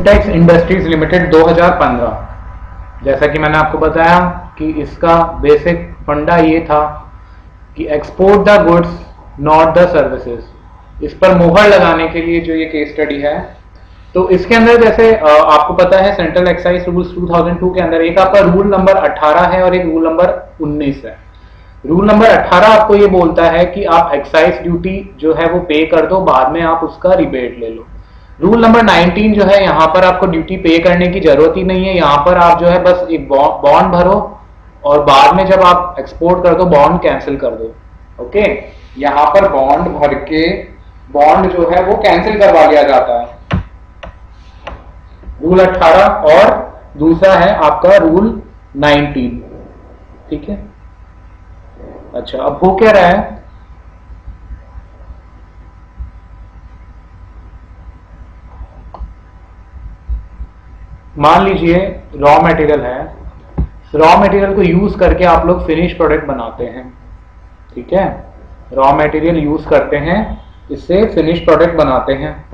Takes industries limited 2015। जैसा कि मैंने आपको बताया कि इसका बेसिक फंडा ये था कि export the goods not the services. इस पर मोहर लगाने के लिए जो ये केस स्टडी है, तो इसके अंदर जैसे आपको पता है सेंट्रल एक्साइज रूल्स 2002 के अंदर एक आपका रूल नंबर 18 है और एक रूल नंबर 19 है। रूल नंबर 18 आपको ये बोलता है कि आप एक्साइज ड्यूटी जो है वो पे कर दो, बाद में आप उसका रिबेट ले लो। रूल नंबर 19 जो है, यहाँ पर आपको ड्यूटी पे करने की जरूरत ही नहीं है। यहाँ पर आप जो है बस एक बॉन्ड भरो और बाद में जब आप एक्सपोर्ट कर दो बॉन्ड कैंसिल कर दो। ओके, यहाँ पर बॉन्ड भर के बॉन्ड जो है वो कैंसिल करवा लिया जाता है, रूल 18। और दूसरा है आपका रूल 19। ठीक है, अच्छा अब हो क्या रहा है, मान लीजिए रॉ मटेरियल है, रॉ मटेरियल को यूज करके आप लोग फिनिश प्रोडक्ट बनाते हैं। ठीक है, रॉ मटेरियल यूज करते हैं, इससे फिनिश प्रोडक्ट बनाते हैं।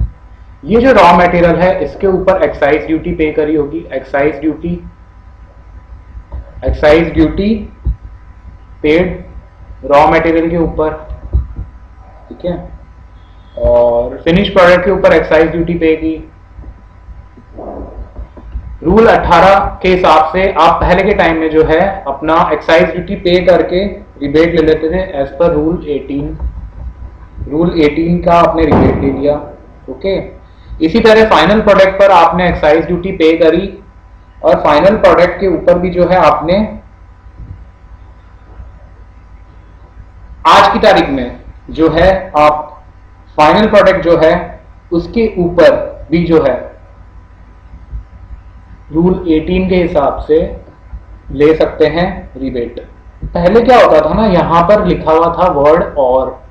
ये जो रॉ मटेरियल है इसके ऊपर एक्साइज ड्यूटी पे करी होगी, excise duty paid raw material के ऊपर। ठीक है, और फिनिश प्रोडक्ट के ऊपर एक्साइज ड्यूटी पे की। रूल 18 के हिसाब से आप पहले के टाइम में जो है अपना एक्साइज ड्यूटी पे करके रिबेट ले लेते थे एज पर रूल 18। रूल 18 का आपने रिबेट ले लिया। ओके, इसी तरह फाइनल प्रोडक्ट पर आपने एक्साइज ड्यूटी पे करी और फाइनल प्रोडक्ट के ऊपर भी जो है आपने आज की तारीख में जो है आप फाइनल प्रोडक्ट जो है उसके ऊपर भी जो है रूल 18 के हिसाब से ले सकते हैं रिबेट। पहले क्या होता था ना, यहां पर लिखा हुआ था वर्ड और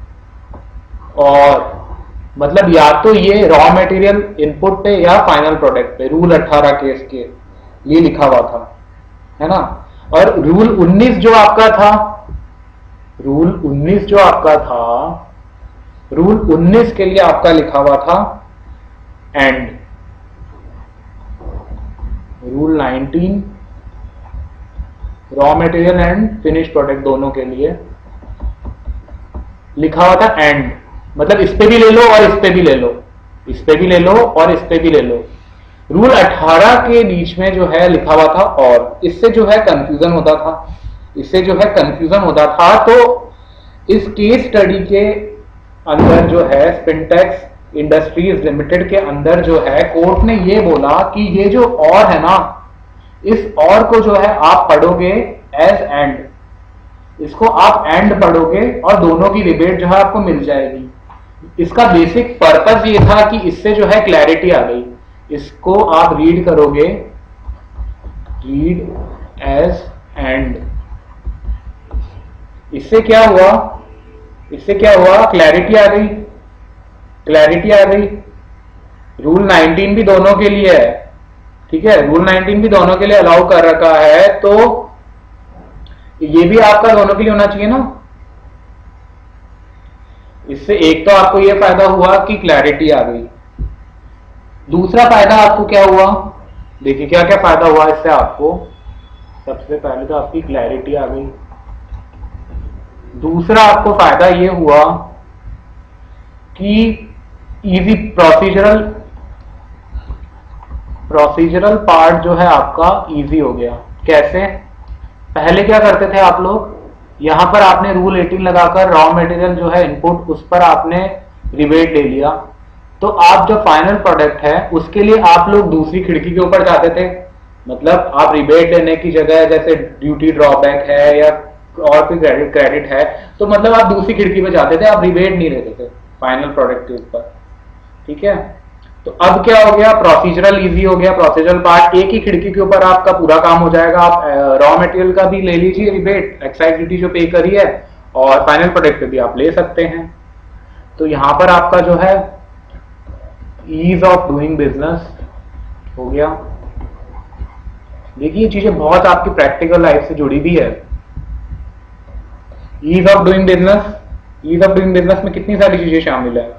मतलब या तो ये रॉ मटेरियल इनपुट पे या फाइनल प्रोडक्ट पे, रूल 18 केस के ये लिखा हुआ था, है ना। और रूल 19 जो आपका था, रूल 19 के लिए आपका लिखा हुआ था and. Rule 19 raw material and finish product दोनों के लिए लिखा हुआ था एंड, मतलब इस पे भी ले लो और इस पे भी ले लो, इस पे भी ले लो और इस पे भी ले लो। रूल 18 के बीच में जो है लिखा हुआ था और, इससे जो है कंफ्यूजन होता था। तो इस केस स्टडी के अंदर जो है स्पिनटेक्स इंडस्ट्रीज लिमिटेड के अंदर जो है कोर्ट ने ये बोला कि ये जो और है ना, इस और को जो है आप पढ़ोगे एज एंड, इसको आप एंड पढ़ोगे और दोनों की रिबेट जो है आपको मिल जाएगी। इसका बेसिक पर्पस ये था कि इससे जो है क्लैरिटी आ गई। इसको आप रीड करोगे, रीड एज एंड, इससे क्या हुआ, क्लैरिटी आ गई। रूल 19 भी दोनों के लिए है। ठीक है, रूल 19 भी दोनों के लिए अलाउ कर रखा है, तो ये भी आपका दोनों के लिए होना चाहिए ना। इससे एक तो आपको यह फायदा हुआ कि क्लैरिटी आ गई, दूसरा फायदा आपको क्या हुआ, देखिए क्या क्या फायदा हुआ इससे आपको। सबसे पहले तो आपकी क्लैरिटी आ गई, दूसरा आपको फायदा यह हुआ कि इजी प्रोसीजरल पार्ट जो है आपका इजी हो गया। कैसे, पहले क्या करते थे आप लोग, यहां पर आपने रूल 18 लगाकर रॉ मटेरियल जो है इनपुट, उस पर आपने रिबेट ले लिया, तो आप जो फाइनल प्रोडक्ट है उसके लिए आप लोग दूसरी खिड़की के ऊपर जाते थे। मतलब आप रिबेट लेने की जगह, जैसे ड्यूटी ड्रॉबैक है या और कोई क्रेडिट है, तो मतलब आप दूसरी खिड़की पे जाते थे, आप रिबेट नहीं लेते थे फाइनल प्रोडक्ट के ऊपर। ठीक है, तो अब क्या हो गया, प्रोसीजरल इजी हो गया। प्रोसीजरल पार्ट एक ही खिड़की के ऊपर आपका पूरा काम हो जाएगा। आप रॉ मटेरियल का भी ले लीजिए रिबेट, एक्साइज ड्यूटी जो पे करी है, और फाइनल प्रोडक्ट पे भी आप ले सकते हैं। तो यहां पर आपका जो है ईज ऑफ डूइंग बिजनेस हो गया। देखिए ये चीजें बहुत आपकी प्रैक्टिकल लाइफ से जुड़ी भी है। ईज ऑफ डूइंग बिजनेस में कितनी सारी चीजें शामिल है।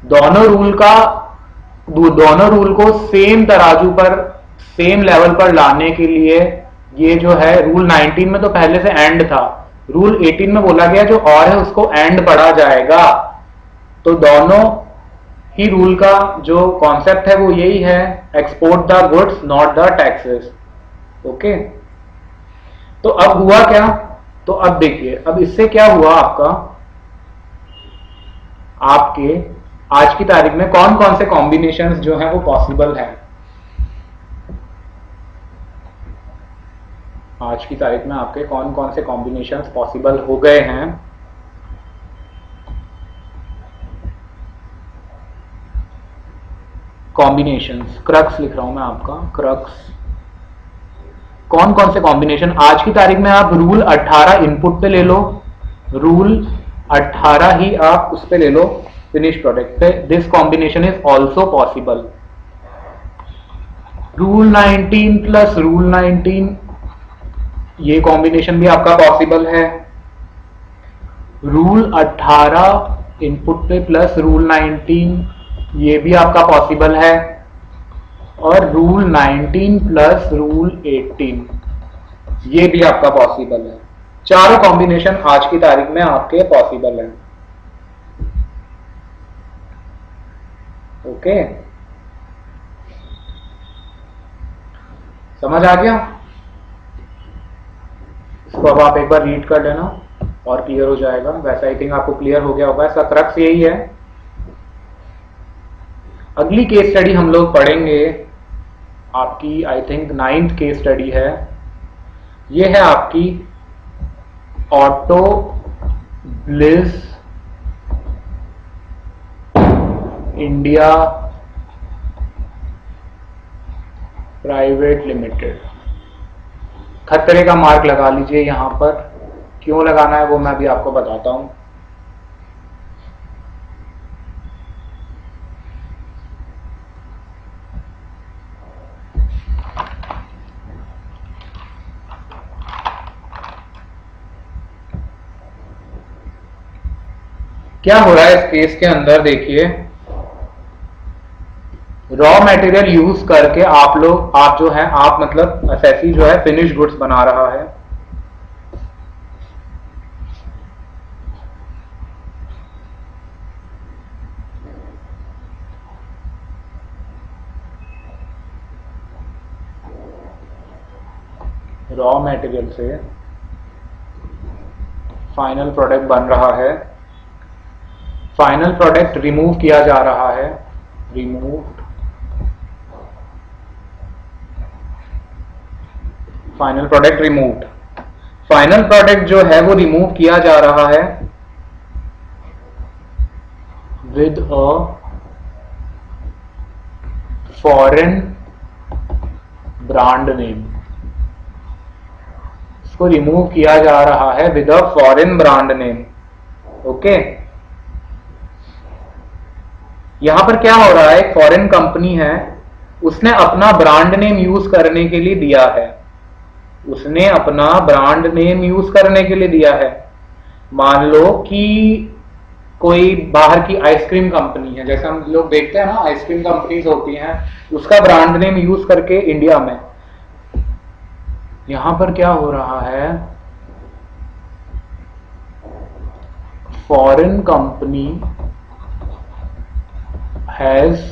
दोनों रूल का दोनों रूल को सेम तराजू पर, सेम लेवल पर लाने के लिए ये जो है रूल 19 में तो पहले से एंड था, रूल 18 में बोला गया जो और है उसको एंड पढ़ा जाएगा। तो दोनों ही रूल का जो कॉन्सेप्ट है वो यही है, export the goods not the taxes. Okay, तो अब हुआ क्या, तो अब देखिए अब इससे क्या हुआ, आपके आज की तारीख में कौन कौन से कॉम्बिनेशंस जो है वो पॉसिबल है। आज की तारीख में आपके कौन कौन से कॉम्बिनेशंस पॉसिबल हो गए हैं। कॉम्बिनेशंस, क्रक्स लिख रहा हूं मैं आपका, क्रक्स, कौन कौन से कॉम्बिनेशन आज की तारीख में। आप रूल 18 इनपुट पे ले लो, रूल 18 ही आप उस पे ले लो, फिनिश प्रोडक्ट पे, this combination is also possible. Rule 19 plus rule 19, ये कॉम्बिनेशन भी आपका पॉसिबल है। रूल 18 इनपुट पे प्लस रूल 19, ये भी आपका पॉसिबल है। और रूल 19 प्लस रूल 18, ये भी आपका पॉसिबल है। चारों कॉम्बिनेशन आज की तारीख में आपके पॉसिबल है। ओके, समझ आ गया। इसको अब आप एक बार रीड कर लेना और क्लियर हो जाएगा। वैसे आई थिंक आपको क्लियर हो गया होगा, इसका क्रक्स यही है। अगली केस स्टडी हम लोग पढ़ेंगे, आपकी I think 9th case study है। ये है आपकी auto bliss India private limited. खतरे का मार्क लगा लीजिए यहां पर, क्यों लगाना है वो मैं भी आपको बताता हूं। क्या हो रहा है इस केस के अंदर, देखिए रॉ मटेरियल यूज करके आप जो है, आप मतलब असेसी जो है फिनिश गुड्स बना रहा है। रॉ मटेरियल से फाइनल प्रोडक्ट बन रहा है, फाइनल प्रोडक्ट रिमूव किया जा रहा है, removed, final product removed. Final product जो है वो रिमूव किया जा रहा है with a foreign brand name. इसको रिमूव किया जा रहा है with a foreign brand name. Okay, यहां पर क्या हो रहा है, एक फॉरेन कंपनी है, उसने अपना ब्रांड नेम यूज करने के लिए दिया है, उसने अपना ब्रांड नेम यूज करने के लिए दिया है। मान लो कि कोई बाहर की आइसक्रीम कंपनी है, जैसे हम लोग देखते हैं ना आइसक्रीम कंपनीज होती हैं, उसका ब्रांड नेम यूज करके इंडिया में। यहां पर क्या हो रहा है, foreign company has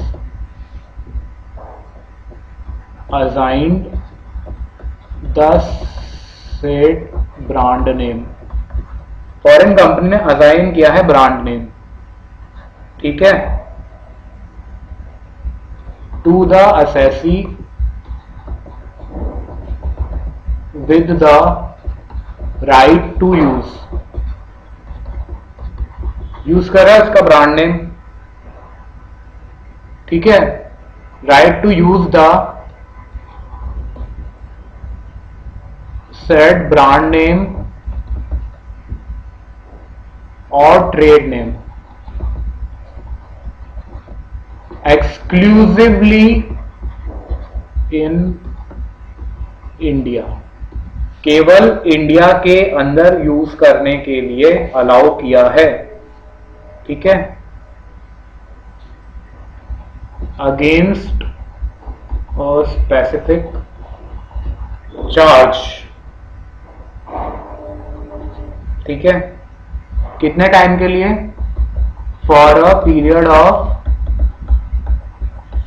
assigned the said brand name। Foreign company ने असाइन किया है ब्रांड नेम, ठीक है, to the assessee with the right to use कर रहा है उसका ब्रांड नेम, ठीक है, right to use the said brand name और trade name exclusively in India, केवल इंडिया के अंदर यूज करने के लिए अलाउ किया है, ठीक है। अगेंस्ट और स्पेसिफिक चार्ज, ठीक है, कितने टाइम के लिए? For a period of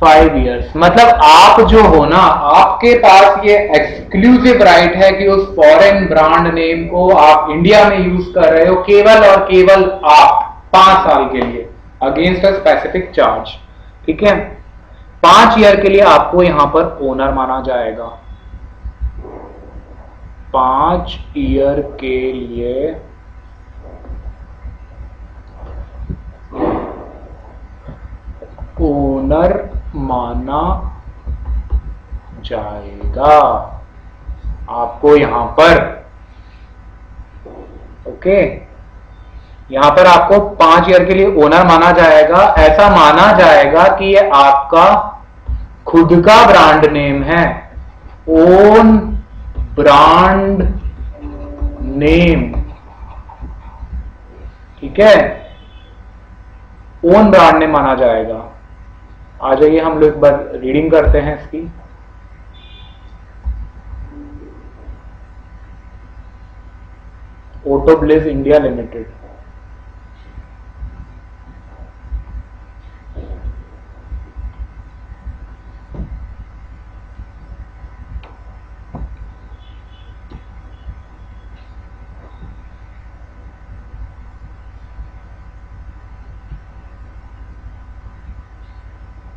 5 years। मतलब आप जो हो ना, आपके पास ये एक्सक्लूसिव राइट है कि उस फॉरेन ब्रांड नेम को आप इंडिया में यूज कर रहे हो, केवल और केवल आप 5 साल के लिए, अगेंस्ट अ स्पेसिफिक चार्ज, ठीक है। 5 ईयर के लिए आपको यहां पर ओनर माना जाएगा। 5 ईयर के लिए ओनर माना जाएगा आपको यहां पर, ओके। यहां पर आपको 5 ईयर के लिए ओनर माना जाएगा। ऐसा माना जाएगा कि ये आपका खुद का ब्रांड नेम है, ओन ब्रांड नेम, ठीक है, ओन ब्रांड नेम माना जाएगा। आ जाइए हम लोग एक बार रीडिंग करते हैं इसकी। ऑटोब्लिस इंडिया लिमिटेड,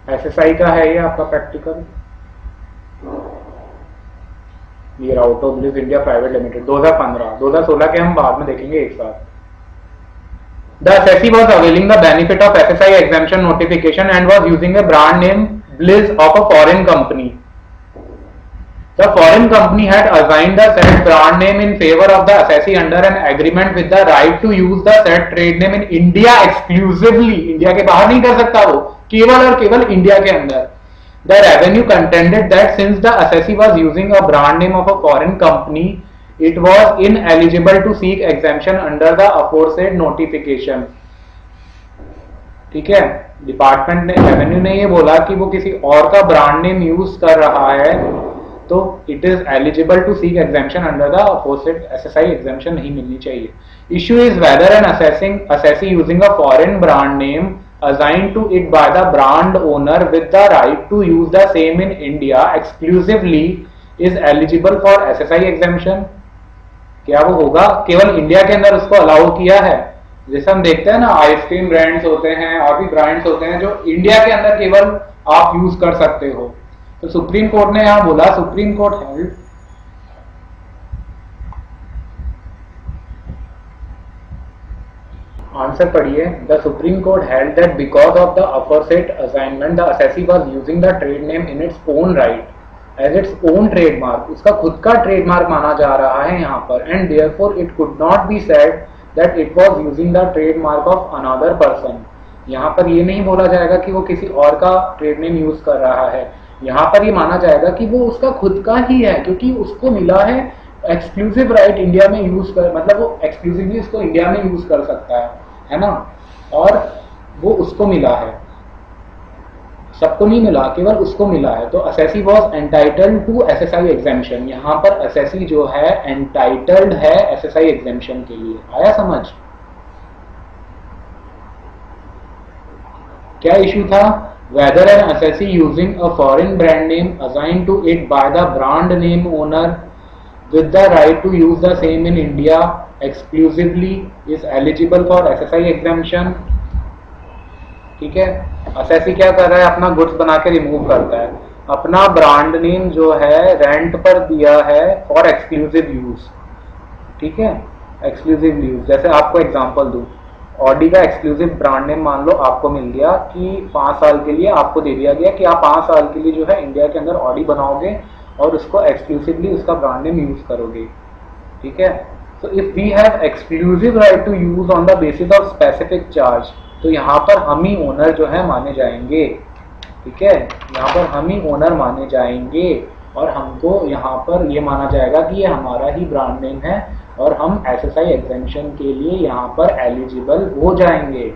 एसएसआई का है ये आपका प्रैक्टिकल। ये ऑटोब्लिस इंडिया प्राइवेट लिमिटेड 2015, 2016 के हम बाद में देखेंगे एक साथ। The assessee was availing the benefit of FSI exemption notification and was using a brand name Bliss of a foreign company. The foreign company had assigned the said brand name in favor of the assessee under an agreement with the right to use the said trade name in India exclusively. India के बाहर नहीं कर सकता वो, केवल और केवल India के अंदर। The revenue contended that since the assessee was using a brand name of a foreign company, it was ineligible to seek exemption under the aforesaid notification। ठीक है, डिपार्टमेंट ने, रेवेन्यू ने ये बोला कि वो किसी और का ब्रांड नेम यूज कर रहा है तो it is eligible to seek exemption under the aforesaid SSI exemption नहीं मिलनी चाहिए। Issue is whether an assessee using a foreign brand name assigned to it by the brand owner with the right to use the same in India exclusively is eligible for SSI exemption। क्या वो होगा? केवल India के अंदर उसको allow किया है। जैसे हम देखते हैं ना, आइसक्रीम ब्रांड्स होते हैं और भी ब्रांड्स होते हैं जो इंडिया के अंदर केवल आप यूज कर सकते हो। तो सुप्रीम कोर्ट ने यहां बोला, सुप्रीम कोर्ट हेल्ड आंसर पढ़िए। The supreme court held that because of the aforesaid assignment the assessee was using the trade name in its own right as its own trademark, उसका खुद का trademark माना जा रहा है यहाँ पर, and therefore it could not be said that it was using the trademark of another person. यहाँ पर ये नहीं बोला जाएगा कि वो किसी और का ट्रेड नेम यूज कर रहा है। यहाँ पर ये माना जाएगा कि वो उसका खुद का ही है, क्योंकि उसको मिला है एक्सक्लूसिव राइट इंडिया में यूज कर, मतलब वो एक्सक्लूसिवली इसको इंडिया में यूज कर सकता है ना, और वो उसको मिला है, सबको नहीं मिला, केवल उसको मिला है। तो assessee was entitled to SSI exemption. यहाँ पर असेसी जो है एंटाइटल्ड है एसएसआई एग्जेम्पशन के लिए। आया समझ? क्या इशू था? Whether an assessee using a foreign brand name assigned to it by the brand name owner with the right to use the same in India exclusively is eligible for SSI exemption। ठीक है, assessee क्या कर रहा है? अपना goods बना के remove करता है, अपना ब्रांड नेम जो है रेंट पर दिया है फॉर एक्सक्लूसिव यूज। ठीक है, एक्सक्लूसिव यूज। जैसे आपको एग्जांपल दूं, ऑडी का एक्सक्लूसिव ब्रांड नेम मान लो आपको मिल गया कि 5 साल के लिए आपको दे दिया गया कि आप 5 साल के लिए जो है इंडिया के अंदर ऑडी बनाओगे और उसको एक्सक्लूसिवली उसका ब्रांड नेम यूज करोगे। ठीक है, so if we have exclusive right to use on the basis of specific charge, तो यहाँ पर हम ही ओनर जो है माने जाएंगे। ठीक है, यहाँ पर हम ही ओनर माने जाएंगे और हमको यहाँ पर ये माना जाएगा कि ये हमारा ही ब्रांड नेम है और हम एसएसआई एग्जेम्पशन के लिए यहाँ पर एलिजिबल हो जाएंगे।